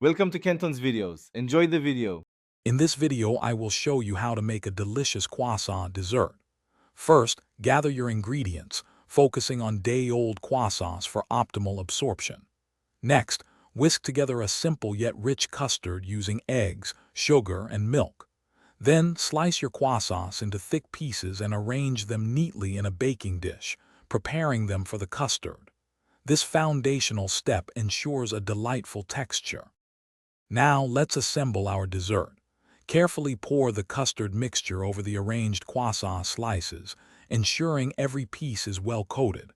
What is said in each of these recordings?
Welcome to Kenton's videos. Enjoy the video. In this video, I will show you how to make a delicious croissant dessert. First, gather your ingredients, focusing on day-old croissants for optimal absorption. Next, whisk together a simple yet rich custard using eggs, sugar, and milk. Then, slice your croissants into thick pieces and arrange them neatly in a baking dish, preparing them for the custard. This foundational step ensures a delightful texture. Now, let's assemble our dessert. Carefully pour the custard mixture over the arranged croissant slices, ensuring every piece is well coated.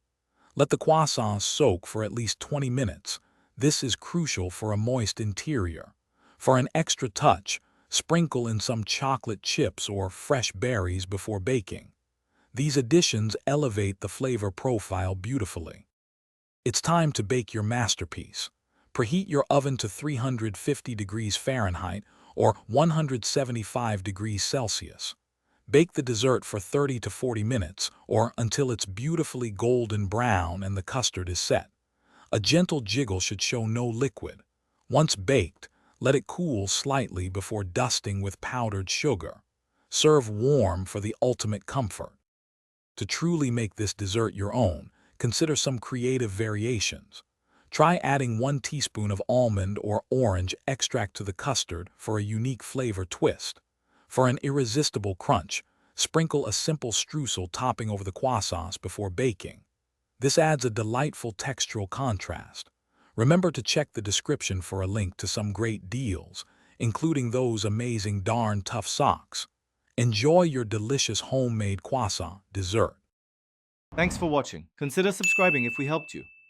Let the croissants soak for at least 20 minutes. This is crucial for a moist interior. For an extra touch, sprinkle in some chocolate chips or fresh berries before baking. These additions elevate the flavor profile beautifully. It's time to bake your masterpiece. Preheat your oven to 350 degrees Fahrenheit or 175 degrees Celsius. Bake the dessert for 30 to 40 minutes or until it's beautifully golden brown and the custard is set. A gentle jiggle should show no liquid. Once baked, let it cool slightly before dusting with powdered sugar. Serve warm for the ultimate comfort. To truly make this dessert your own, consider some creative variations. Try adding 1 teaspoon of almond or orange extract to the custard for a unique flavor twist. For an irresistible crunch, sprinkle a simple streusel topping over the croissants before baking. This adds a delightful textural contrast. Remember to check the description for a link to some great deals, including those amazing darn tough socks. Enjoy your delicious homemade croissant dessert. Thanks for watching. Consider subscribing if we helped you.